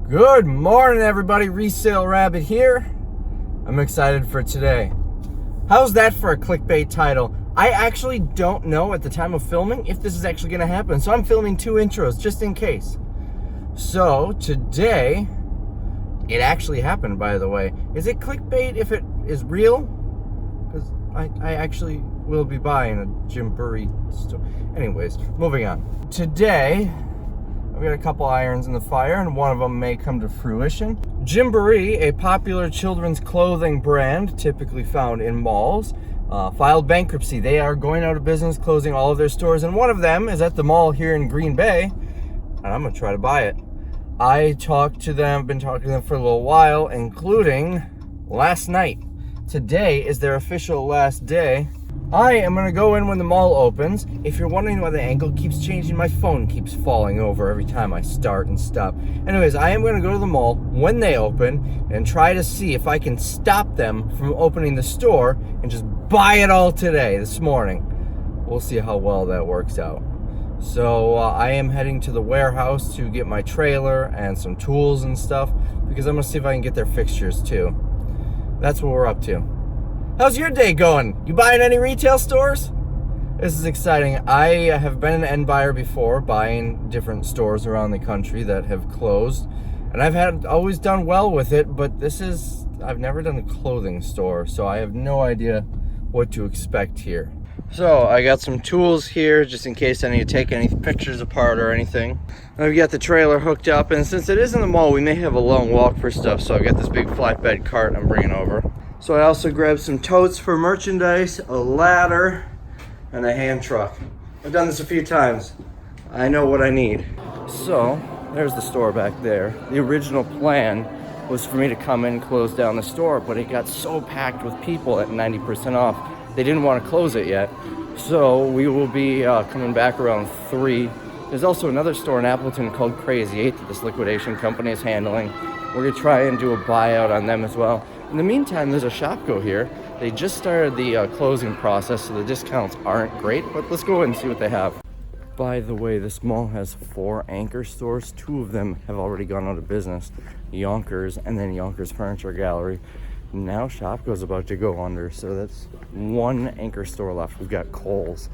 Good morning, everybody. Resale Rabbit here. I'm excited for today. How's that for a clickbait title? I actually don't know at the time of filming if this is actually going to happen, so I'm filming 2 intros just in case. So today, it actually happened, by the way. Is it clickbait if it is real? Because I actually will be buying a Gymboree store. Anyways, moving on. Today, I've got a couple irons in the fire, and one of them may come to fruition. Gymboree, a popular children's clothing brand typically found in malls, filed bankruptcy. They are going out of business, closing all of their stores, and one of them is at the mall here in Green Bay, and I'm gonna try to buy it. I talked to them, been talking to them for a little while, including last night. Today is their official last day. I am gonna go in when the mall opens. If you're wondering why the angle keeps changing, my phone keeps falling over every time I start and stop. Anyways, I am gonna go to the mall when they open and try to see if I can stop them from opening the store and just buy it all today, this morning. We'll see how well that works out. So I am heading to the warehouse to get my trailer and some tools and stuff, because I'm gonna see if I can get their fixtures too. That's what we're up to. How's your day going? You buying any retail stores? This is exciting. I have been an end buyer before, buying different stores around the country that have closed, and I've always done well with it, but I've never done a clothing store, so I have no idea what to expect here. So I got some tools here just in case I need to take any pictures apart or anything. I've got the trailer hooked up, and since it is in the mall, we may have a long walk for stuff, so I've got this big flatbed cart I'm bringing over. So I also grabbed some totes for merchandise, a ladder, and a hand truck. I've done this a few times. I know what I need. So there's the store back there. The original plan was for me to come in and close down the store, but it got so packed with people at 90% off. They didn't want to close it yet. So we will be coming back around 3. There's also another store in Appleton called Crazy 8 that this liquidation company is handling. We're gonna try and do a buyout on them as well. In the meantime, there's a Shopko here. They just started the closing process, so the discounts aren't great, but let's go and see what they have. By the way, this mall has 4 anchor stores. 2 of them have already gone out of business. Yonkers and then Yonkers Furniture Gallery. Now Shopko's about to go under, so that's 1 anchor store left. We've got Kohl's.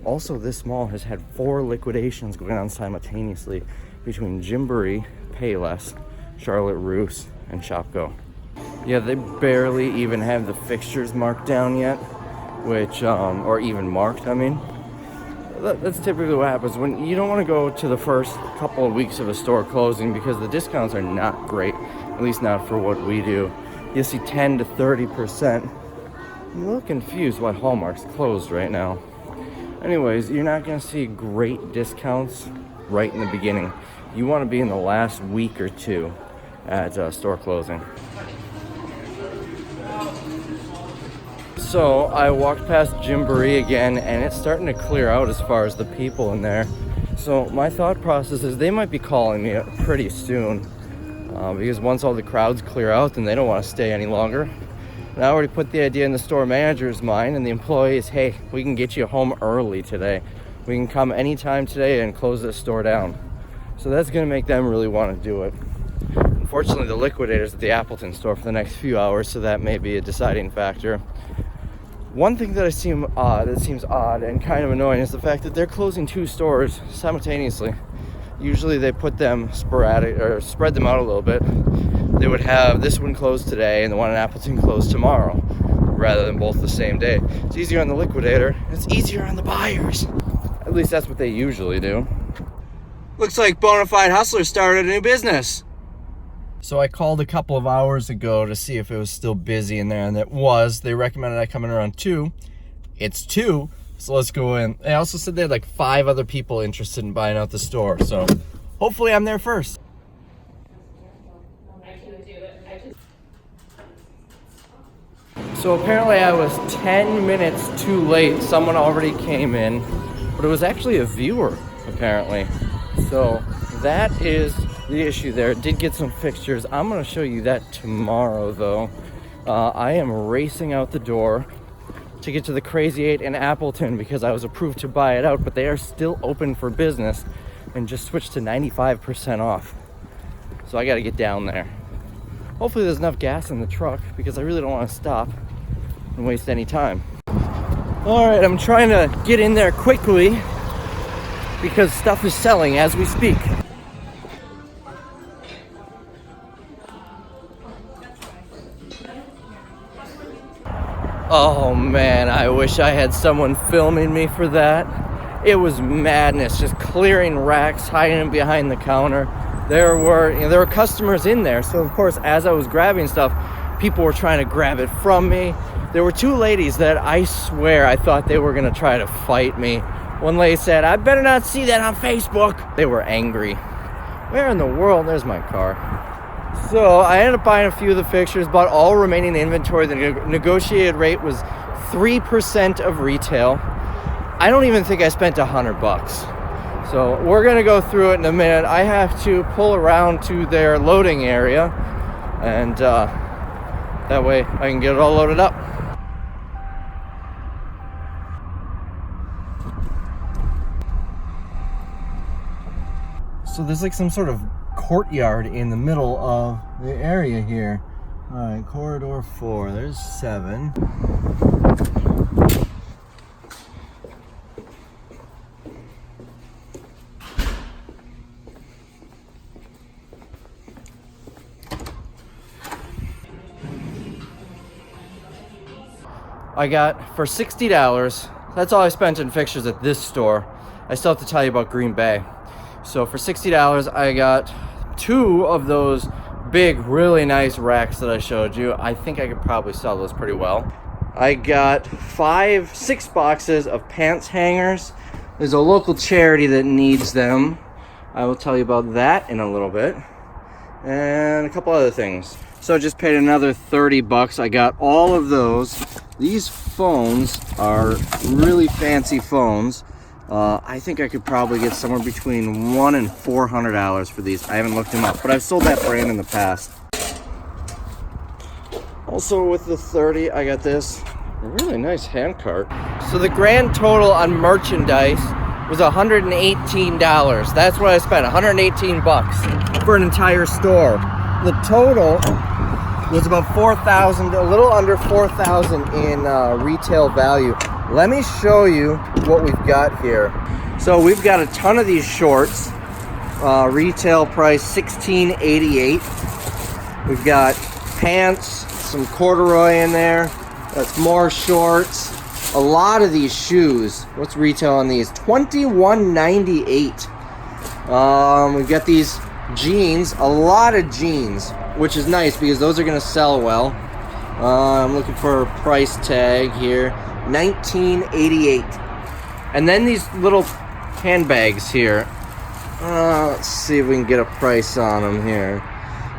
Also, this mall has had 4 liquidations going on simultaneously between Gymboree, Payless, Charlotte Russe, and Shopko. Yeah, they barely even have the fixtures marked down yet, which, or even marked, I mean. That's typically what happens when you don't want to go to the first couple of weeks of a store closing, because the discounts are not great, at least not for what we do. You'll see 10 to 30%. I'm a little confused why Hallmark's closed right now. Anyways, you're not going to see great discounts right in the beginning. You want to be in the last week or 2 at store closing. So I walked past Gymboree again, and it's starting to clear out as far as the people in there. So my thought process is they might be calling me pretty soon, because once all the crowds clear out, then they don't want to stay any longer. And I already put the idea in the store manager's mind and the employees, hey, we can get you home early today. We can come anytime today and close this store down. So that's going to make them really want to do it. Unfortunately, the liquidator's at the Appleton store for the next few hours, so that may be a deciding factor. One thing that seems odd and kind of annoying is the fact that they're closing 2 stores simultaneously. Usually they put them sporadic or spread them out a little bit. They would have this one closed today and the one in Appleton closed tomorrow, rather than both the same day. It's easier on the liquidator, and it's easier on the buyers. At least that's what they usually do. Looks like Bonafide Hustler started a new business. So I called a couple of hours ago to see if it was still busy in there, and it was. They recommended I come in around 2. It's 2, so let's go in. They also said they had like 5 other people interested in buying out the store, so hopefully I'm there first. So apparently I was 10 minutes too late. Someone already came in, but it was actually a viewer, apparently. So that is the issue there. It did get some fixtures. I'm going to show you that tomorrow, though. I am racing out the door to get to the Crazy 8 in Appleton because I was approved to buy it out, but they are still open for business and just switched to 95% off. So I got to get down there. Hopefully there's enough gas in the truck because I really don't want to stop and waste any time. All right, I'm trying to get in there quickly because stuff is selling as we speak. Oh man, I wish I had someone filming me for that. It was madness, just clearing racks, hiding behind the counter. There were customers in there, so of course, as I was grabbing stuff, people were trying to grab it from me. There were two ladies that I swear I thought they were gonna try to fight me. One lady said, "I better not see that on Facebook." They were angry. Where in the world? There's my car. So I ended up buying a few of the fixtures, bought all remaining inventory. The negotiated rate was 3% of retail. I don't even think I spent $100. So we're gonna go through it in a minute. I have to pull around to their loading area, and that way I can get it all loaded up. So there's like some sort of courtyard in the middle of the area here. All right, corridor 4, there's 7. I got for $60, that's all I spent in fixtures at this store. I still have to tell you about Green Bay. So for $60, I got 2 of those big, really nice racks that I showed you. I think I could probably sell those pretty well. I got 6 boxes of pants hangers. There's a local charity that needs them. I will tell you about that in a little bit. And a couple other things. So I just paid another $30. I got all of those. These phones are really fancy phones. I think I could probably get somewhere between $100 and $400 for these. I haven't looked them up, but I've sold that brand in the past. Also with the 30, I got this really nice hand cart. So the grand total on merchandise was $118. That's what I spent, $118 for an entire store. The total was about $4,000, a little under $4,000 in retail value. Let me show you what we've got here. So we've got a ton of these shorts. Retail price $16.88. We've got pants, some corduroy in there. That's more shorts. A lot of these shoes. What's retail on these? $21.98. We've got these jeans, a lot of jeans, which is nice because those are gonna sell well. I'm looking for a price tag here. $19.88. And then these little handbags here. Let's see if we can get a price on them here.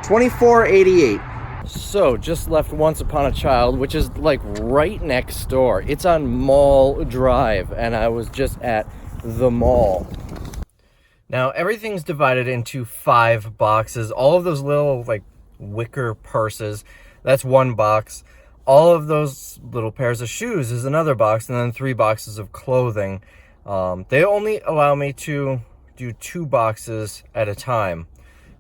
$24.88. So just left Once Upon a Child, which is like right next door. It's on Mall Drive, and I was just at the mall. Now everything's divided into 5 boxes. All of those little like wicker purses, that's 1 box. All of those little pairs of shoes is another box, and then 3 boxes of clothing. They only allow me to do 2 boxes at a time.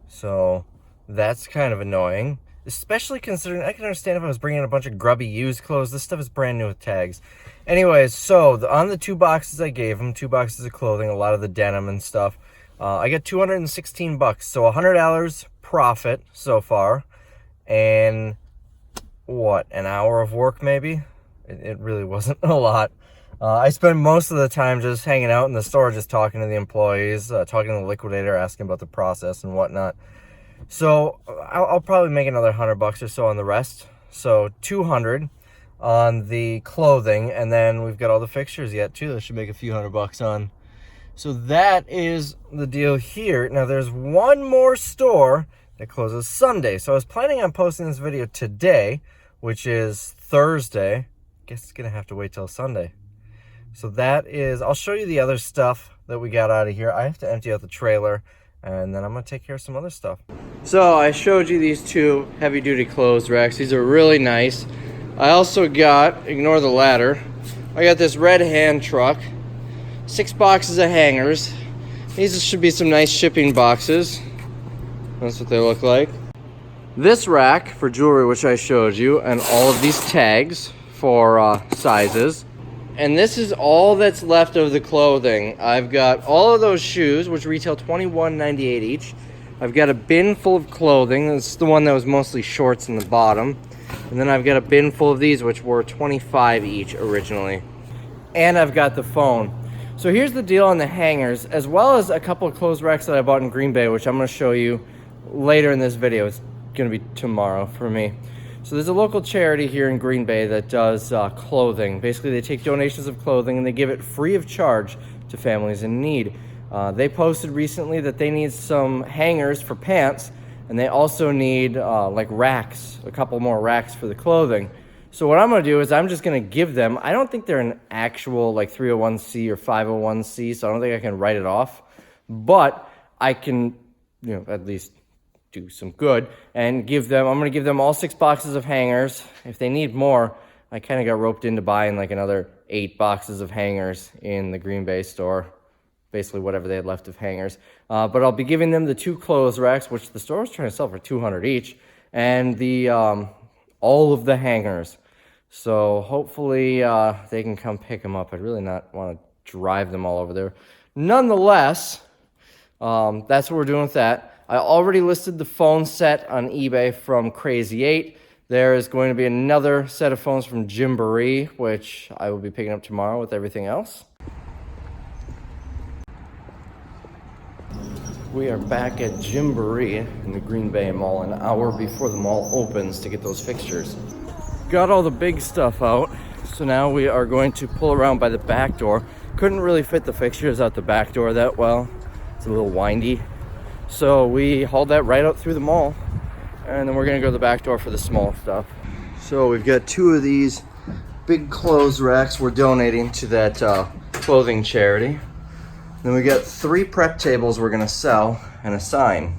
So that's kind of annoying, especially considering I can understand if I was bringing a bunch of grubby used clothes. This stuff is brand new with tags. Anyways, so on the 2 boxes I gave them, 2 boxes of clothing, a lot of the denim and stuff, I got $216. So $100 profit so far. And what, an hour of work maybe? It really wasn't a lot. I spent most of the time just hanging out in the store, just talking to the employees, talking to the liquidator, asking about the process and whatnot. So I'll probably make another $100 or so on the rest. So $200 on the clothing, and then we've got all the fixtures yet too. That should make a few $100 on. So that is the deal here. Now there's one more store that closes Sunday. So I was planning on posting this video today, which is Thursday. Guess it's gonna have to wait till Sunday. So that is, I'll show you the other stuff that we got out of here. I have to empty out the trailer, and then I'm gonna take care of some other stuff. So I showed you these 2 heavy duty clothes racks. These are really nice. I also got, ignore the ladder, I got this red hand truck, 6 boxes of hangers. These should be some nice shipping boxes. That's what they look like. This rack for jewelry, which I showed you, and all of these tags for sizes. And this is all that's left of the clothing. I've got all of those shoes, which retail $21.98 each. I've got a bin full of clothing. This is the one that was mostly shorts in the bottom. And then I've got a bin full of these, which were $25 each originally. And I've got the phone. So here's the deal on the hangers, as well as a couple of clothes racks that I bought in Green Bay, which I'm going to show you later in this video. It's going to be tomorrow for me. So there's a local charity here in Green Bay that does clothing. Basically, they take donations of clothing and they give it free of charge to families in need. They posted recently that they need some hangers for pants, and they also need like racks, a couple more racks for the clothing. So what I'm going to do is I'm just going to give them, I don't think they're an actual like 301c or 501c, so I don't think I can write it off, but I can, you know, at least do some good and give them, I'm going to give them all 6 boxes of hangers. If they need more, I kind of got roped into buying like another 8 boxes of hangers in the Green Bay store, basically whatever they had left of hangers. But I'll be giving them the 2 clothes racks, which the store was trying to sell for $200 each, and the all of the hangers. So hopefully they can come pick them up. I'd really not want to drive them all over there. Nonetheless, that's what we're doing with that. I already listed the phone set on eBay from Crazy 8. There is going to be another set of phones from Gymboree, which I will be picking up tomorrow with everything else. We are back at Gymboree in the Green Bay Mall an hour before the mall opens to get those fixtures. Got all the big stuff out, so now we are going to pull around by the back door. Couldn't really fit the fixtures out the back door that well. It's a little windy. So we hauled that right out through the mall, and then we're gonna go to the back door for the small stuff. So we've got 2 of these big clothes racks we're donating to that clothing charity. Then we got 3 prep tables we're gonna sell and a sign.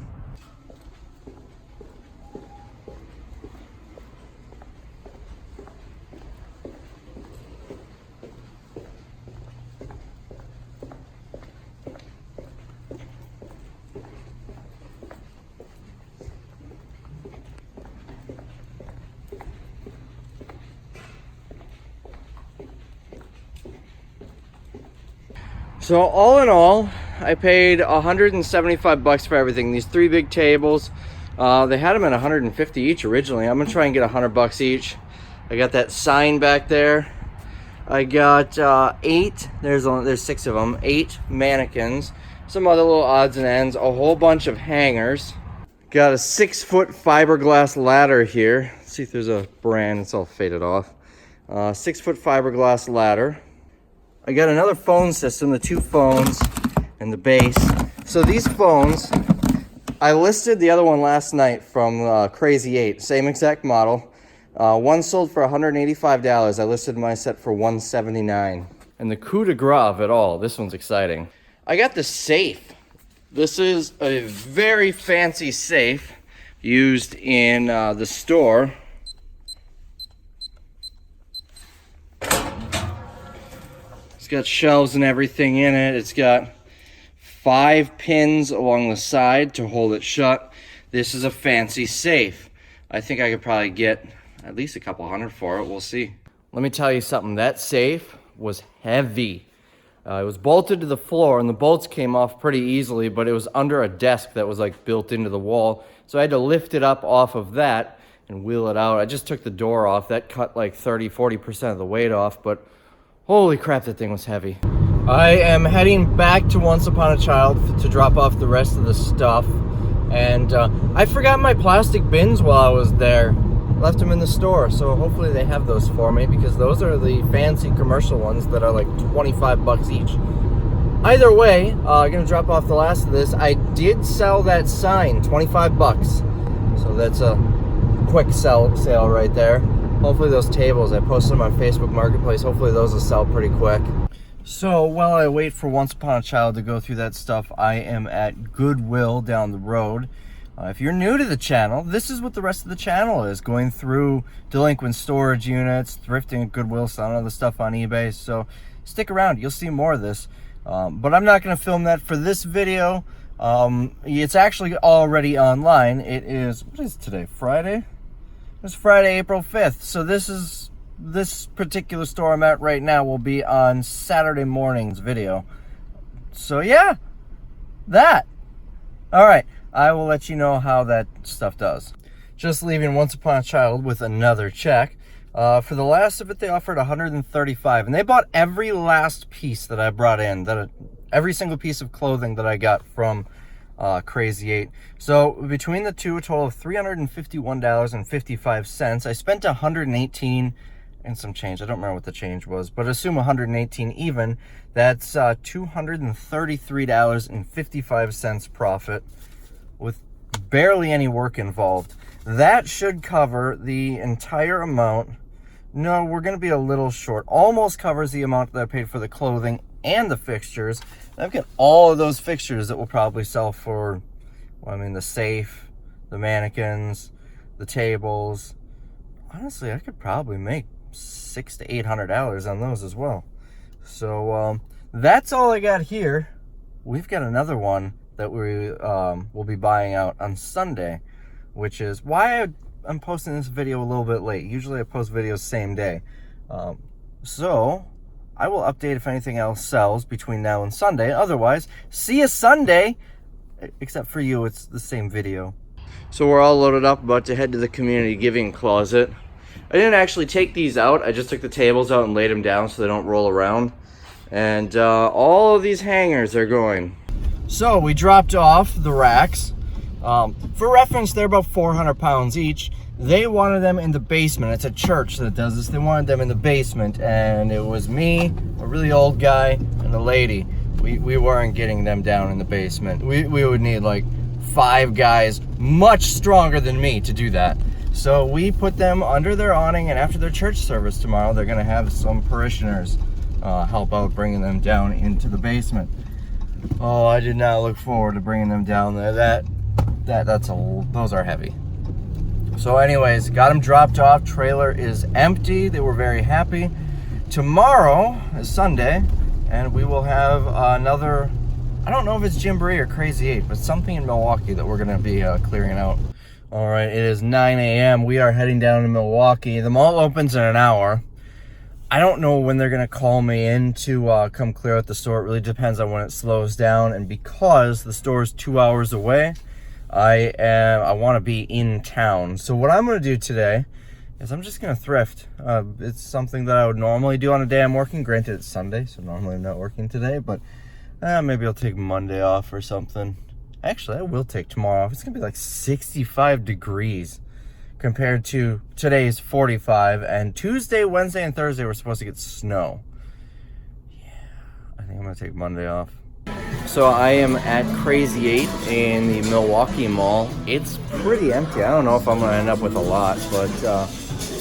So all in all, I paid $175 for everything. These 3 big tables, they had them at $150 each originally. I'm gonna try and get $100 each. I got that sign back there. I got 8. There's 6 of them. 8 mannequins, some other little odds and ends, a whole bunch of hangers. Got a 6-foot fiberglass ladder here. Let's see if there's a brand. It's all faded off. 6-foot fiberglass ladder. I got another phone system, the 2 phones and the base. So these phones, I listed the other one last night from Crazy 8, same exact model. One sold for $185. I listed my set for $179. And the coup de grace of it all, this one's exciting. I got the safe. This is a very fancy safe used in the store. It's got shelves and everything in it. It's got 5 pins along the side to hold it shut. This is a fancy safe. I think I could probably get at least a couple $100 for it. We'll see. Let me tell you something. That safe was heavy. It was bolted to the floor, and the bolts came off pretty easily, but it was under a desk that was like built into the wall. So I had to lift it up off of that and wheel it out. I just took the door off. That cut like 30-40% of the weight off, but holy crap, that thing was heavy. I am heading back to Once Upon a Child to drop off the rest of the stuff. And I forgot my plastic bins while I was there. Left them in the store, so hopefully they have those for me, because those are the fancy commercial ones that are like $25 each. Either way, I'm gonna drop off the last of this. I did sell that sign, $25. So that's a quick sale right there. Hopefully those tables, I posted them on Facebook Marketplace, hopefully those will sell pretty quick. So while I wait for Once Upon a Child to go through that stuff, I am at Goodwill down the road. If you're new to the channel, this is what the rest of the channel is, going through delinquent storage units, thrifting at Goodwill, selling other stuff on eBay. So stick around, you'll see more of this. But I'm not going to film that for this video. It's actually already online. It is, what is today, Friday? It's Friday, April 5th. So this particular store I'm at right now will be on Saturday morning's video. So yeah, that. All right, I will let you know how that stuff does. Just leaving Once Upon a Child with another check. For the last of it, they offered $135, and they bought every last piece that I brought in, every single piece of clothing that I got from Crazy 8. So between the two, a total of $351.55. I spent $118 and some change. I don't remember what the change was, but assume $118 even. That's $233.55 profit with barely any work involved. That should cover the entire amount. No, we're going to be a little short. Almost covers the amount that I paid for the clothing and the fixtures. I've got all of those fixtures that will probably sell for, well, I mean, the safe, the mannequins, the tables. Honestly, I could probably make $600 to $800 on those as well. So that's all I got here. We've got another one that we will be buying out on Sunday, which is why I'm posting this video a little bit late. Usually I post videos same day. So I will update if anything else sells between now and Sunday. Otherwise, see you Sunday. Except for you, it's the same video. So we're all loaded up, about to head to the community giving closet. I didn't actually take these out. I just took the tables out and laid them down so they don't roll around. And all of these hangers are going. So we dropped off the racks. For reference, they're about 400 pounds each. They wanted them in the basement. It's a church that does this. They wanted them in the basement, and it was me, a really old guy, and a lady. We weren't getting them down in the basement. We would need like 5 guys much stronger than me to do that. So we put them under their awning, and after their church service tomorrow, they're gonna have some parishioners help out bringing them down into the basement. Oh, I did not look forward to bringing them down there. Those are heavy. So anyways, got them dropped off. Trailer is empty. They were very happy. Tomorrow is Sunday, and we will have another, I don't know if it's Gymboree or Crazy 8, but something in Milwaukee that we're going to be clearing out. All right, it is 9 a.m. We are heading down to Milwaukee. The mall opens in an hour. I don't know when they're going to call me in to come clear out the store. It really depends on when it slows down, and because the store is 2 hours away, I want to be in town. So what I'm going to do today is I'm just going to thrift. It's something that I would normally do on a day I'm working. Granted, it's Sunday, so normally I'm not working today, but maybe I'll take Monday off or something. Actually, I will take tomorrow off. It's going to be like 65 degrees compared to today's 45, and Tuesday, Wednesday, and Thursday we're supposed to get snow. Yeah, I think I'm going to take Monday off. So I am at Crazy 8 in the Milwaukee Mall. It's pretty empty. I don't know if I'm going to end up with a lot, but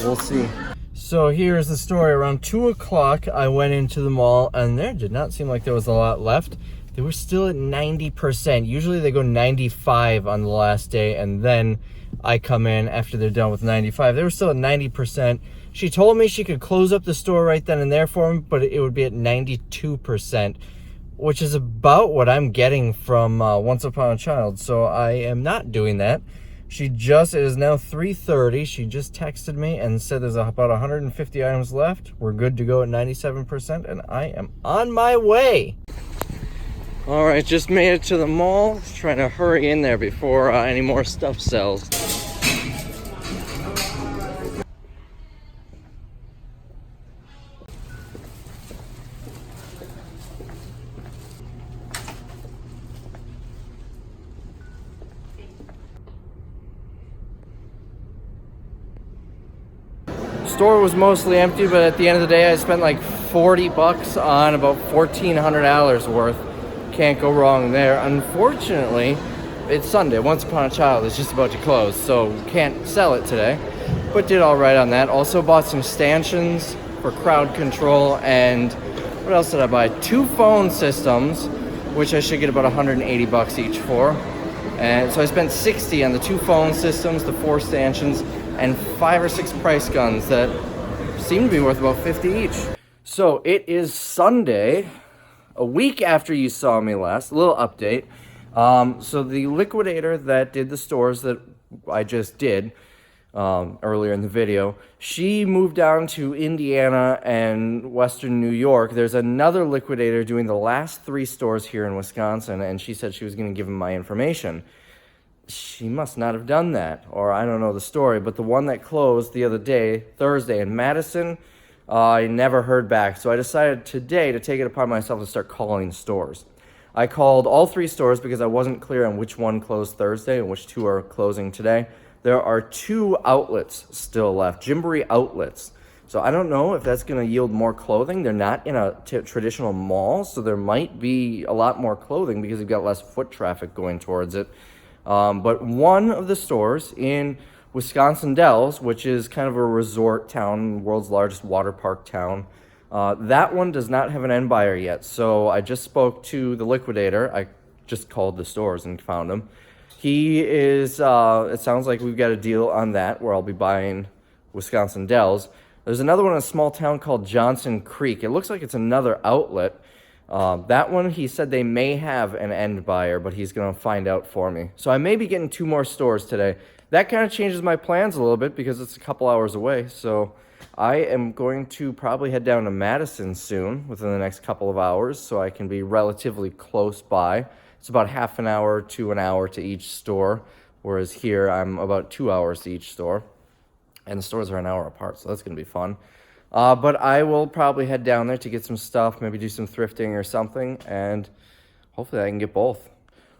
we'll see. So here's the story. Around 2 o'clock, I went into the mall, and there did not seem like there was a lot left. They were still at 90%. Usually they go 95 on the last day, and then I come in after they're done with 95. They were still at 90%. She told me she could close up the store right then and there for me, but it would be at 92%. Which is about what I'm getting from Once Upon a Child. So I am not doing that. It is now 3:30. She just texted me and said there's about 150 items left. We're good to go at 97%, and I am on my way. All right, just made it to the mall. Just trying to hurry in there before any more stuff sells. Store was mostly empty, but at the end of the day, I spent like 40 bucks on about $1,400 worth. Can't go wrong there. Unfortunately, it's Sunday. Once Upon a Child is just about to close, so can't sell it today, but did all right on that. Also bought some stanchions for crowd control, and what else did I buy? 2 phone systems, which I should get about 180 bucks each for. And so I spent 60 on the 2 phone systems, the 4 stanchions, and 5 or 6 price guns that seem to be worth about 50 each. So it is Sunday, a week after you saw me last. A little update. So the liquidator that did the stores that I just did earlier in the video, she moved down to Indiana and Western New York. There's another liquidator doing the last 3 stores here in Wisconsin, and she said she was going to give him my information. She must not have done that, or I don't know the story, but the one that closed the other day, Thursday, in Madison, I never heard back. So I decided today to take it upon myself to start calling stores. I called all 3 stores because I wasn't clear on which one closed Thursday and which 2 are closing today. There are 2 outlets still left, Gymboree outlets. So I don't know if that's going to yield more clothing. They're not in a traditional mall, so there might be a lot more clothing because you've got less foot traffic going towards it. But one of the stores in Wisconsin Dells, which is kind of a resort town, world's largest water park town, that one does not have an end buyer yet. So I just spoke to the liquidator. I just called the stores and found him. He is, it sounds like we've got a deal on that where I'll be buying Wisconsin Dells. There's another one in a small town called Johnson Creek. It looks like it's another outlet. That one, he said they may have an end buyer, but he's going to find out for me. So I may be getting 2 more stores today. That kind of changes my plans a little bit because it's a couple hours away. So I am going to probably head down to Madison soon within the next couple of hours so I can be relatively close by. It's about half an hour to an hour to each store, whereas here I'm about 2 hours to each store. And the stores are an hour apart, so that's going to be fun. But I will probably head down there to get some stuff, maybe do some thrifting or something, and hopefully I can get both.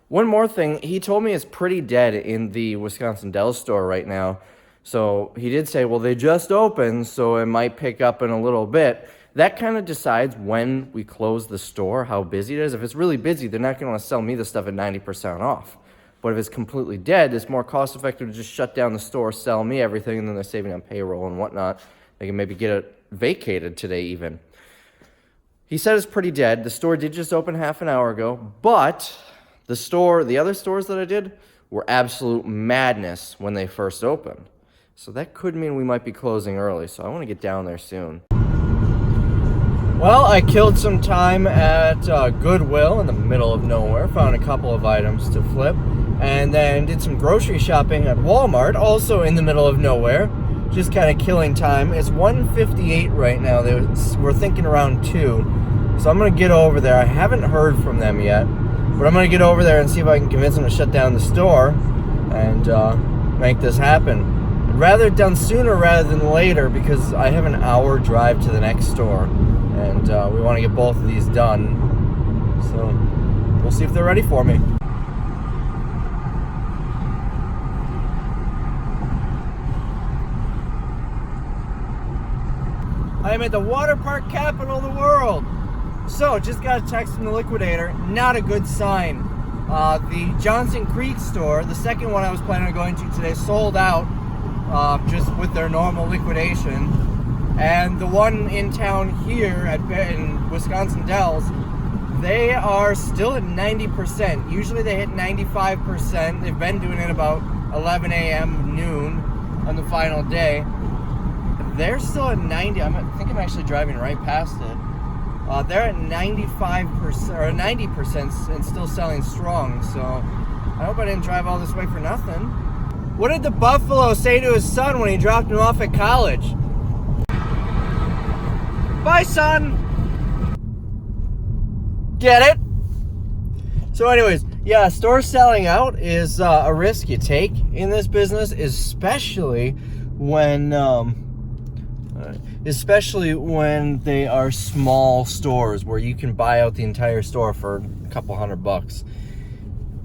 One more thing, he told me it's pretty dead in the Wisconsin Dells store right now. So he did say, well, they just opened, so it might pick up in a little bit. That kind of decides when we close the store, how busy it is. If it's really busy, they're not going to want to sell me the stuff at 90% off. But if it's completely dead, it's more cost-effective to just shut down the store, sell me everything, and then they're saving on payroll and whatnot. They can maybe get it vacated today even. He said it's pretty dead. The store did just open half an hour ago, but the other stores that I did were absolute madness when they first opened. So that could mean we might be closing early, so I want to get down there soon. Well, I killed some time at Goodwill in the middle of nowhere, found a couple of items to flip, and then did some grocery shopping at Walmart, also in the middle of nowhere, just kind of killing time. It's 1:58 right now. We're thinking around 2, so I'm going to get over there. I haven't heard from them yet, but I'm going to get over there and see if I can convince them to shut down the store and make this happen. I'd rather it done sooner rather than later because I have an hour drive to the next store. And we want to get both of these done. So we'll see if they're ready for me. I am at the water park capital of the world. So just got a text from the liquidator. Not a good sign. The Johnson Creek store, the second one I was planning on going to today, sold out just with their normal liquidation. And the one in town here in Wisconsin Dells, they are still at 90%. Usually they hit 95%. They've been doing it about 11 a.m. noon on the final day. They're still at 90. I think I'm actually driving right past it. They're at 95% or 90% and still selling strong. So I hope I didn't drive all this way for nothing. What did the buffalo say to his son when he dropped him off at college? Bye, son. Get it? So anyways, yeah, store selling out is a risk you take in this business, especially when they are small stores where you can buy out the entire store for a couple $100.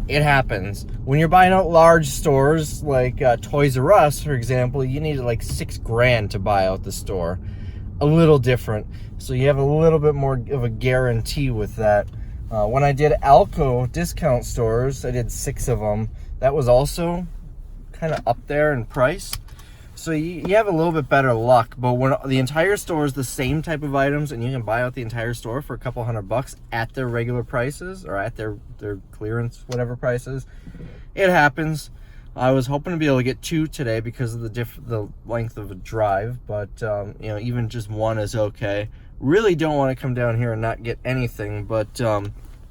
It happens. When you're buying out large stores like Toys R Us, for example, you need like $6,000 to buy out the store. A little different, so you have a little bit more of a guarantee with that. When I did Alco discount stores, I did 6 of them. That was also kind of up there in price, so you have a little bit better luck. But when the entire store is the same type of items and you can buy out the entire store for a couple $100 at their regular prices or at their clearance whatever prices, it happens. I was hoping to be able to get 2 today because of the length of a drive, but even just 1 is okay. Really don't want to come down here and not get anything, but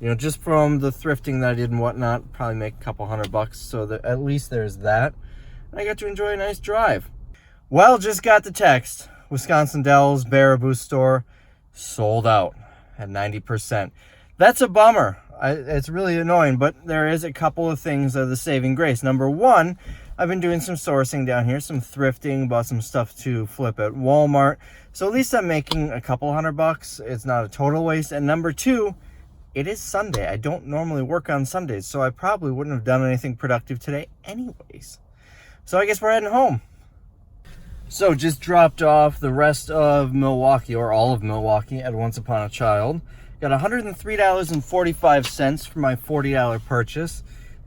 You know, just from the thrifting that I did and whatnot, probably make a couple $100, so that at least there's that. And I got to enjoy a nice drive. Well, just got the text. Wisconsin Dells Baraboo store sold out at 90%. That's a bummer. It's really annoying, but there is a couple of things that are the saving grace. Number one, I've been doing some sourcing down here, some thrifting, bought some stuff to flip at Walmart. So at least I'm making a couple $100. It's not a total waste. And number two, it is Sunday. I don't normally work on Sundays, so I probably wouldn't have done anything productive today anyways. So I guess we're heading home. So just dropped off the rest of Milwaukee, or all of Milwaukee, at Once Upon a Child. Got $103.45 for my $40 purchase.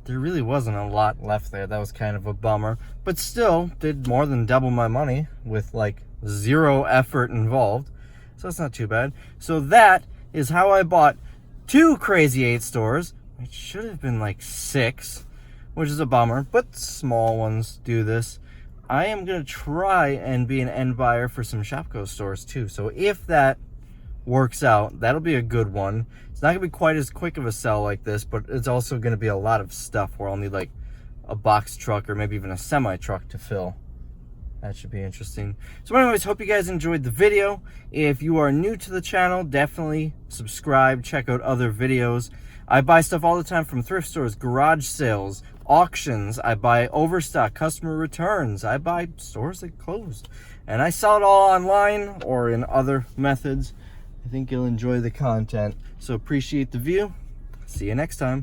There really wasn't a lot left there. That was kind of a bummer. But still, did more than double my money with like zero effort involved. So that's not too bad. So that is how I bought 2 Crazy 8 stores. It should have been like 6, which is a bummer. But small ones do this. I am going to try and be an end buyer for some Shopko stores too. So if that works out, that'll be a good one. It's not going to be quite as quick of a sell like this, but it's also going to be a lot of stuff where I'll need like a box truck or maybe even a semi truck to fill. That should be interesting. So anyways, hope you guys enjoyed the video. If you are new to the channel, definitely subscribe, check out other videos. I buy stuff all the time from thrift stores, garage sales, auctions. I buy overstock, customer returns. I buy stores that closed. And I sell it all online or in other methods. I think you'll enjoy the content. So appreciate the view. See you next time.